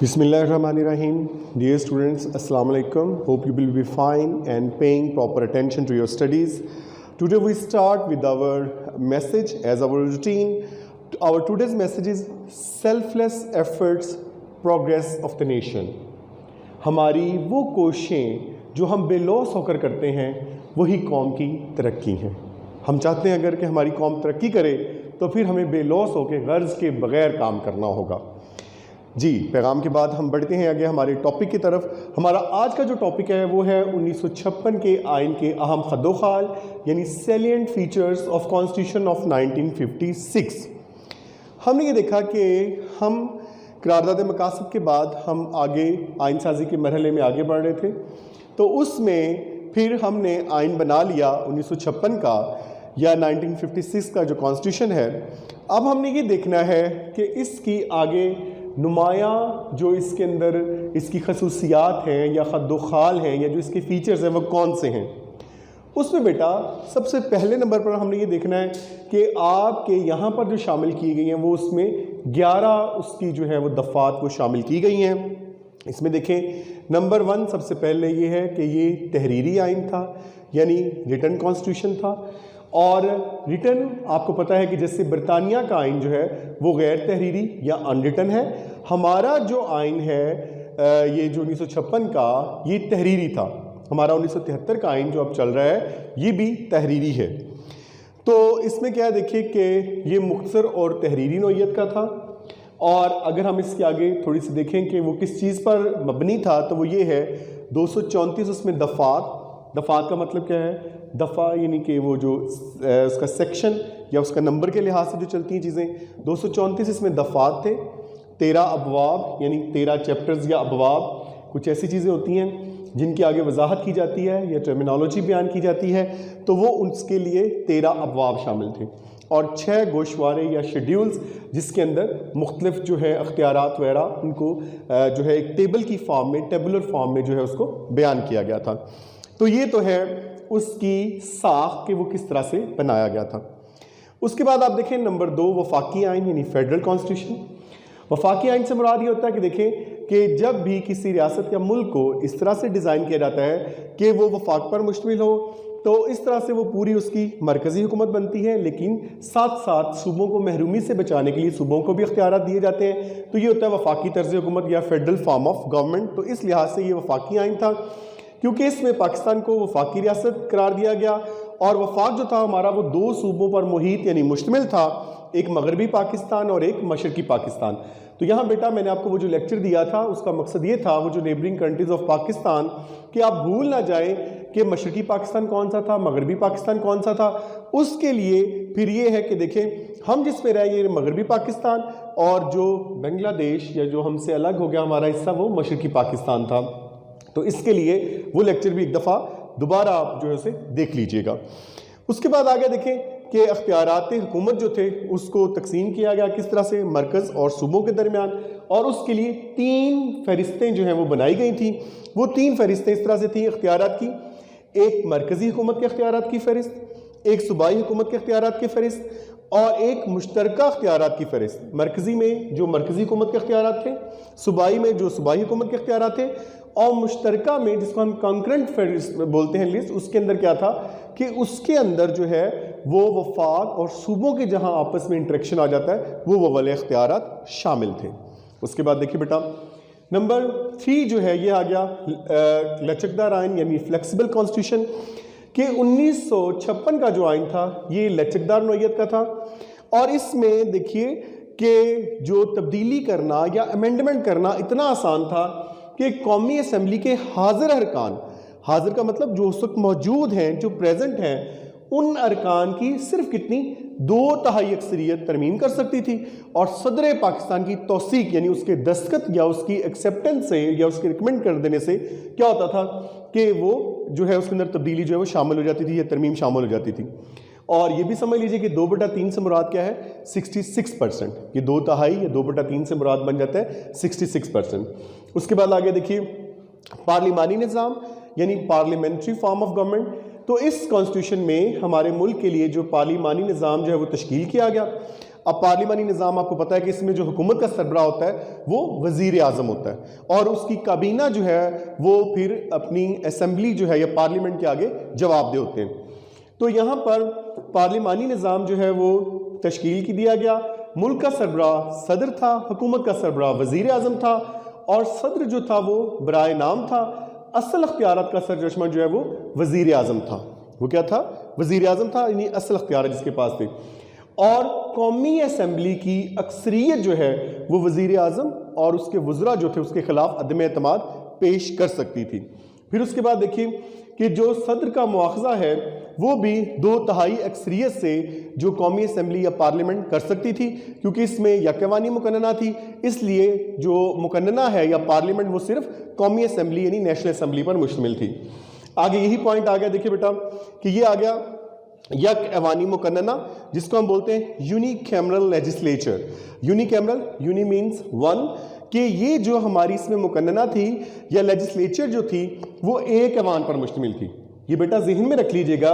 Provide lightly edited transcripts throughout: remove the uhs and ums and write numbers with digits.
Bismillahirrahmanirrahim. Dear students, Assalamu alaikum. Hope you will be fine and paying proper attention to your studies. Today we start with our message as our routine. Our today's message is selfless efforts, progress of the nation. हमारी वो कोशिशें जो हम बेलौस होकर करते हैं वही कौम की तरक्की हैं। हम चाहते हैं अगर कि हमारी कौम तरक्की करे तो फिर हमें बेलौस होकर गर्ज के बगैर काम करना होगा। जी, पैगाम के बाद हम बढ़ते हैं आगे हमारे टॉपिक की तरफ। हमारा आज का जो टॉपिक है वो है 1956 के आइन के अहम खदोखाल यानी salient features of constitution of 1956। हमने ये देखा कि हम करारदाद मकासद के बाद हम आगे आइन साजी के मरहले में आगे बढ़ रहे थे, तो उसमें फिर हमने आइन बना लिया 1956 का या 1956 का जो कॉन्स्टिट्यूशन है। अब हमने ये देखना है कि इसकी आगे नुमायाँ जो इसके अंदर इसकी खसूसियात हैं या खद्दोखाल हैं या जो इसके फ़ीचर्स हैं वो कौन से हैं। उसमें बेटा सबसे पहले नंबर पर हमने ये देखना है कि आपके यहाँ पर जो शामिल की गई हैं वो उसमें 11 उसकी जो है वो दफ़ात वो शामिल की गई हैं। इसमें देखें नंबर 1 सबसे पहले ये है कि ये तहरीरी आइन था यानी रिटन कॉन्स्टिट्यूशन था। और रिटन आपको पता है कि जैसे बरतानिया का आइन जो है वो गैर तहरीरी या अनरिटन है। हमारा जो आइन है ये जो 1956 का ये तहरीरी था। हमारा 1973 का आइन जो अब चल रहा है ये भी तहरीरी है। तो इसमें क्या है देखिए कि ये मुख्तसर और तहरीरी नौइयत का था। और अगर हम इसके आगे थोड़ी सी देखें कि वो किस चीज़ पर मबनी था तो वो ये है 234 उसमें दफ़ात का मतलब क्या है, दफ़ा यानी कि वो जो उसका सेक्शन या उसका नंबर के लिहाज से जो चलती हैं चीज़ें। 234 इसमें दफ़ात थे। 13 अबवाब यानी 13 चैप्टर्स या अबवाब कुछ ऐसी चीज़ें होती हैं जिनकी आगे वजाहत की जाती है या टर्मिनोलॉजी बयान की जाती है, तो वो उसके लिए 13 अबवाब शामिल थे। और 6 गोशवारे या शेड्यूल्स जिसके अंदर मुख्तलिफ जो है अख्तियारात वगैरह उनको जो है एक टेबल की फॉर्म में टेबुलर फॉर्म में जो है उसको बयान किया गया था। तो ये तो है उसकी साख के वो किस तरह से बनाया गया था। उसके बाद आप देखें नंबर 2 वफाकी आइन यानी फेडरल कॉन्स्टिट्यूशन। वफाकी आइन से मुराद ये होता है कि देखें कि जब भी किसी रियासत या मुल्क को इस तरह से डिज़ाइन किया जाता है कि वो वफाक पर मुश्तमिल हो तो इस तरह से वो पूरी उसकी मरकज़ी हुकूमत बनती है, लेकिन साथ साथ सूबों को महरूमी से बचाने के लिए सूबों को भी इख्तियारात दिए जाते हैं। तो ये होता है वफाकी तर्ज हुकूमत या फेडरल फॉर्म ऑफ गवर्नमेंट। तो इस लिहाज से ये वफाकी आइन था क्योंकि इसमें पाकिस्तान को वफाकी रियासत करार दिया गया। और वफाक जो था हमारा वो 2 सूबों पर मुहित यानी मुश्तमिल था, एक मगरबी पाकिस्तान और एक मशरकी पाकिस्तान। तो यहाँ बेटा मैंने आपको वो जो लेक्चर दिया था उसका मकसद ये था वो जो नेबरिंग कंट्रीज़ ऑफ पाकिस्तान कि आप भूल ना जाएं कि मशरकी पाकिस्तान कौन सा था, मगरबी पाकिस्तान कौन सा था। उसके लिए फिर ये है कि देखें हम जिस पे रहे ये मगरबी पाकिस्तान और जो बांग्लादेश या जो हमसे अलग हो गया हमारा हिस्सा वो मशरकी पाकिस्तान था। तो इसके लिए वो लेक्चर भी एक दफ़ा दोबारा आप जो है उसे देख लीजिएगा। उसके बाद आगे देखें कि अख्तियारात हुकूमत जो थे उसको तकसीम किया गया किस तरह से मरकज़ और सूबों के दरमियान, और उसके लिए 3 फहरिस्तें जो हैं वो बनाई गई थी। वो 3 फहरिस्तें इस तरह से थी अख्तियारात की, एक मरकज़ी हुकूमत के अख्तियारात की फ़हरिस्त, एक सूबाई हुकूमत के अख्तियारात की फ़हरिस्त और एक मुश्तरका अख्तियारात की फ़हरिस्त। मरकज़ी में जो मरकज़ी हुकूमत के अख्तियारात थे, सूबाई में जो सूबाई हुकूमत के अख्तियारात थे और मुश्तरका में जिसको हम कंकरेंट फहरिस्त बोलते हैं लिस्ट, उसके अंदर क्या था कि उसके अंदर जो है वो वफाक और सूबों के जहां आपस में इंटरेक्शन आ जाता है वो वाले अख्तियारात शामिल थे। उसके बाद देखिए बेटा नंबर 3 जो है ये आ गया लचकदार आइन यानी फ्लेक्सिबल कॉन्स्टिट्यूशन कि 1956 का जो आइन था ये लचकदार नौइयत का था। और इसमें देखिए कि जो तब्दीली करना या अमेंडमेंट करना इतना आसान था कि कौमी असम्बली के हाजिर अरकान, हाजिर का मतलब जो उस वक्त मौजूद हैं जो प्रेजेंट हैं, उन अरकान की सिर्फ कितनी 2/3 अक्सरियत तरमीम कर सकती थी। और सदर पाकिस्तान की तौसीक यानी उसके दस्तखत या उसकी एक्सेप्टेंस से या उसके रिकमेंड कर देने से क्या होता था कि वो जो है उसके अंदर तब्दीली जो है वो शामिल हो जाती थी या तरमीम शामिल हो जाती थी। और ये भी समझ लीजिए कि 2/3 से मुराद क्या है 66%। ये 2/3 या 2/3 से मुराद बन जाता है 66%। उसके बाद आगे देखिए पार्लिमानी निज़ाम यानी पार्लियामेंट्री फॉर्म ऑफ गवर्नमेंट। तो इस कॉन्स्टिट्यूशन में हमारे मुल्क के लिए जो पार्लिमानी निज़ाम जो है वो तश्कील किया गया। अब पार्लिमानी निज़ाम आपको पता है कि इसमें जो हुकूमत का सरबराह होता है वो वज़ीर आज़म होता है और उसकी काबीना जो है वो फिर अपनी असेंबली जो है या पार्लियामेंट के आगे जवाबदेह होते हैं। तो यहाँ पर पार्लिमानी निज़ाम जो है वो तश्कील की दिया गया। मुल्क का सरबराह सदर था, हुकूमत का सरबराह वज़ीर आज़म था और सदर जो था वो बराए नाम था। असल अख्तियारात का सरचश्मा जो है वो वज़ीर आज़म था। वो क्या था? वज़ीर आज़म था, यानी असल अख्तियार जिसके पास थे। और कौमी असेंबली की अक्सरियत जो है वो वज़ीर आज़म और उसके वज़रा जो थे उसके खिलाफ अदम एतमाद पेश कर सकती थी। फिर उसके बाद देखिए कि जो सदर का मुआखज़ा है वो भी 2/3 अक्सरियत से जो कौमी असेंबली या पार्लियामेंट कर सकती थी, क्योंकि इसमें यकवानी मुकन्नना थी, इसलिए जो मुकन्नना है या पार्लियामेंट वो सिर्फ कौमी असेंबली यानी नेशनल असेंबली पर मुश्तमिल थी। आगे यही पॉइंट आ गया, देखिए बेटा कि ये आ गया यक एवानी मुकन्नना, जिसको हम बोलते हैं unicameral legislature. Unicameral, uni means one, कि ये जो हमारी इसमें मुकन्नना थी या लेजिस्लेचर जो थी वो एक ऐवान पर मुश्तमिल थी। ये बेटा जहन में रख लीजिएगा,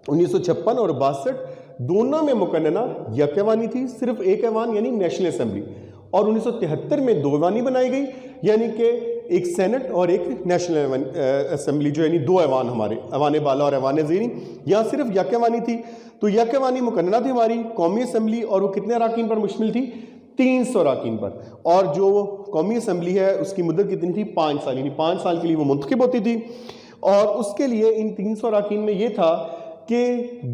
1956 और 62 दोनों में मुकन्नना यक ऐवानी थी, सिर्फ एक ऐवान यानी नेशनल असेंबली। और 1973 में 2 ऐवानी बनाई गई, यानी कि एक सेनेट और एक नेशनल असेंबली जो यानी 2 ऐवान, हमारे ऐवान बाला और ऐवान ज़ेरी। यहाँ सिर्फ यक ऐवानी थी। तो यक ऐवानी मुकन्नना थी हमारी कौमी असेंबली और वो कितने अराकीन पर मुश्तमिल थी? 300 अराकीन पर। और जो कौमी असेंबली है उसकी मुद्दत कितनी थी? 5 साल, यानी 5 साल के लिए वो मुंतखब होती थी। और उसके लिए इन 300 अराकीन में ये था कि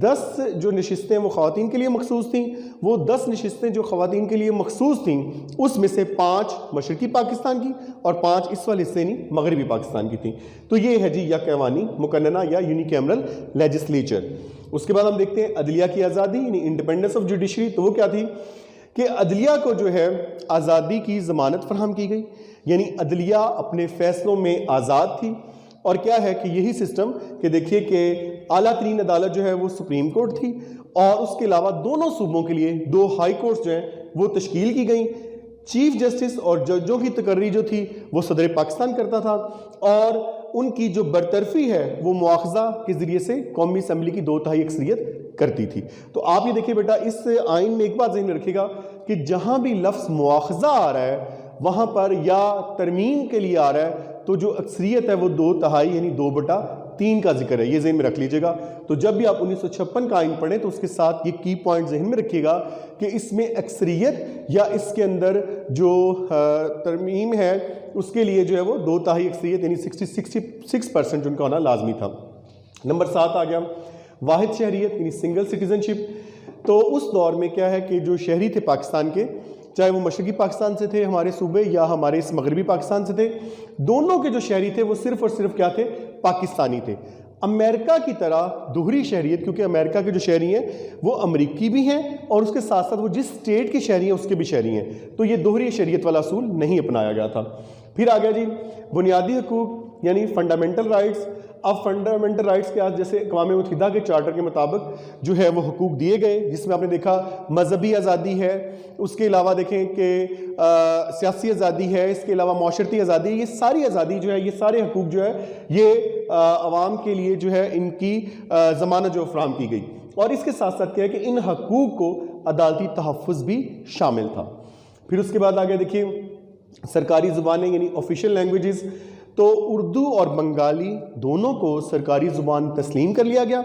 10 जो नशिस्तें वो ख़वातीन के लिए मखसूस थीं, वो 10 नशिस्तें जो ख़वातीन के लिए मखसूस थीं उसमें से 5 मशरक़ी पाकिस्तान की और 5 इस वाले हिस्से नहीं मगरबी पाकिस्तान की थी। तो ये है जी यक ऐवानी मुकन्नना या यूनिकैमरल लेजिस्लेचर। उसके बाद हम देखते हैं अदलिया की आज़ादी यानी इंडिपेंडेंस ऑफ जुडिशरी। तो वो क्या थी कि अदलिया को जो है आज़ादी की ज़मानत फराहम की गई, यानी अदलिया अपने फ़ैसलों में आज़ाद थी। और क्या है कि यही सिस्टम कि देखिए कि आला तरीन अदालत जो है वो सुप्रीम कोर्ट थी और उसके अलावा दोनों सूबों के लिए 2 हाई कोर्ट्स जो हैं वो तश्कील की गई। चीफ जस्टिस और जजों की तकर्री जो थी वो सदर पाकिस्तान करता था और उनकी जो बरतरफी है वो मुआखज़ा के ज़रिए से कौमी असेंबली की 2/3 अक्सरियत करती थी। तो आप ये देखिए बेटा, इस आइन में एक बात ज़हन में रखिएगा कि जहाँ भी लफ्ज़ मुआखज़ा आ रहा है वहाँ पर या तरमीम के लिए आ रहा है तो जो अक्सरियत है वो 2/3 यानी 2/3 का जिक्र है, ये जहन में रख लीजिएगा। तो जब भी आप 1956 का आइन पढ़ें तो उसके साथ ये की पॉइंट जहन में रखिएगा कि इसमें अक्सरियत या इसके अंदर जो तरमीम है उसके लिए जो है वो 2/3 अक्सरियत यानी 66% उनका होना लाजमी था। नंबर 7 आ गया वाहिद शहरियत यानी सिंगल सिटीजनशिप। तो उस दौर में क्या है कि जो शहरी थे पाकिस्तान के, चाहे वो मशरक़ी पाकिस्तान से थे हमारे सूबे या हमारे इस मगरबी पाकिस्तान से थे, दोनों के जो शहरी थे वो सिर्फ और सिर्फ क्या थे? पाकिस्तानी थे। अमेरिका की तरह दोहरी शहरियत, क्योंकि अमेरिका के जो शहरी हैं वो अमरीकी भी हैं और उसके साथ साथ वो जिस स्टेट के शहरी हैं उसके भी शहरी हैं, तो ये दोहरी शहरियत वाला असूल नहीं अपनाया गया था। फिर आ गया जी बुनियादी हकूक यानी फंडामेंटल राइट्स। अब फंडामेंटल राइट्स के आज जैसे अक़वाम मुत्तहिदा के चार्टर के मुताबिक जो है वो हुकूक दिए गए, जिसमें आपने देखा मजहबी आज़ादी है, उसके अलावा देखें कि सियासी आज़ादी है, इसके अलावा माशरती आज़ादी, ये सारी आज़ादी जो है, ये सारे हकूक जो है ये आवाम के लिए जो है इनकी ज़मानत जो फराहम की गई। और इसके साथ साथ क्या है कि इन हकूक को अदालती तहफ़्फ़ुज़ भी शामिल था। फिर उसके बाद आगे देखिए सरकारी ज़ुबानें यानी ऑफिशियल लैंग्वेजेस। तो उर्दू और बंगाली दोनों को सरकारी ज़ुबान तस्लीम कर लिया गया,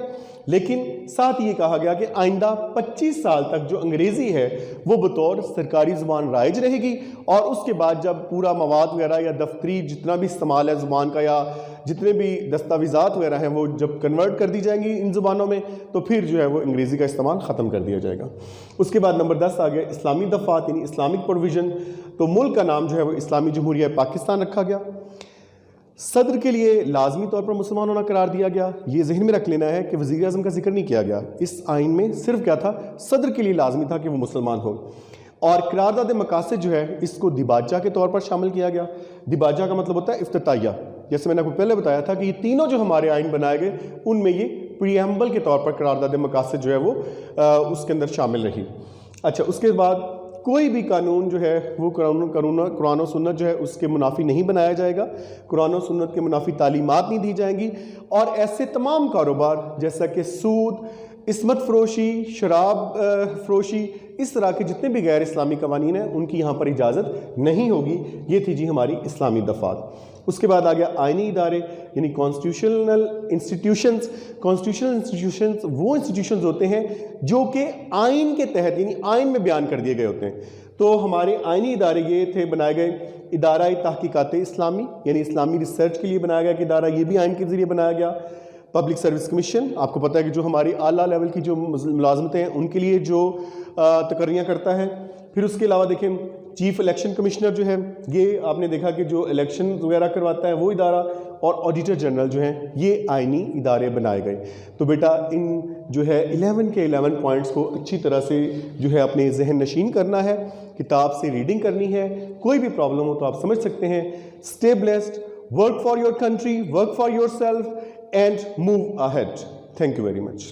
लेकिन साथ ये कहा गया कि आइंदा 25 साल तक जो अंग्रेज़ी है वो बतौर सरकारी ज़ुबान राइज रहेगी। और उसके बाद जब पूरा मवाद वगैरह या दफ्तरी जितना भी इस्तेमाल है ज़ुबान का या जितने भी दस्तावेज़ात वगैरह हैं वो जब कन्वर्ट कर दी जाएंगी इन ज़ुबानों में तो फिर जो है वो अंग्रेज़ी का इस्तेमाल ख़त्म कर दिया जाएगा। उसके बाद नंबर 10 आ गया इस्लामी दफ़ात यानी इस्लामिक प्रोविज़न। तो मुल्क का नाम जो है वो इस्लामी जमहूरिया पाकिस्तान रखा गया। सदर के लिए लाजमी तौर पर मुसलमान होना करार दिया गया। ये जहन में रख लेना है कि वज़ीर आज़म का जिक्र नहीं किया गया इस आइन में, सिर्फ क्या था? सदर के लिए लाजमी था कि वो मुसलमान हो। और करारदाद मकासद जो है इसको दिबाजा के तौर पर शामिल किया गया। दिबाजा का मतलब होता है इफ्तिताहिया। जैसे मैंने आपको पहले बताया था कि ये तीनों जो हमारे आइन बनाए गए उनमें ये प्रीएम्बल के तौर पर करारदाद मकासद जो है वो उसके अंदर शामिल रही। अच्छा, उसके बाद कोई भी कानून जो है वो कुरान और सुन्नत जो है उसके मुनाफी नहीं बनाया जाएगा, कुरान और सुन्नत के मुनाफी तालीमात नहीं दी जाएंगी। और ऐसे तमाम कारोबार जैसा कि सूद, इस्मत फरोशी, शराब फरोशी, इस तरह के जितने भी गैर इस्लामी कवानीन हैं उनकी यहाँ पर इजाज़त नहीं होगी। ये थी जी हमारी इस्लामी दफ़ात। उसके बाद आ गया आइनी इदारे यानी कॉन्स्टिट्यूशनल इंस्टीट्यूशंस। कॉन्स्टिट्यूशनल इंस्टीट्यूशंस वो इंस्टीट्यूशंस होते हैं जो कि आइन के तहत यानी आइन में बयान कर दिए गए होते हैं। तो हमारे आइनी इदारे ये थे बनाए गए, इदारा तहकीकात इस्लामी यानी इस्लामी रिसर्च के लिए बनाया गया कि इदारा, ये भी आइन के ज़रिए बनाया गया। पब्लिक सर्विस कमीशन, आपको पता है कि जो हमारी आला लेवल की जो मुलाजमतें हैं उनके लिए जो तकर्रियाँ करता है। फिर उसके अलावा देखें चीफ इलेक्शन कमिश्नर जो है, ये आपने देखा कि जो इलेक्शन वगैरह करवाता है वो इदारा, और ऑडिटर जनरल जो हैं ये आइनी इदारे बनाए गए। तो बेटा इन जो है 11 के 11 पॉइंट्स को अच्छी तरह से जो है अपने जहन नशीन करना है, किताब से रीडिंग करनी है। कोई भी प्रॉब्लम हो तो आप समझ सकते हैं। Stay blessed, work for your country, work for your self and move ahead. Thank you very much.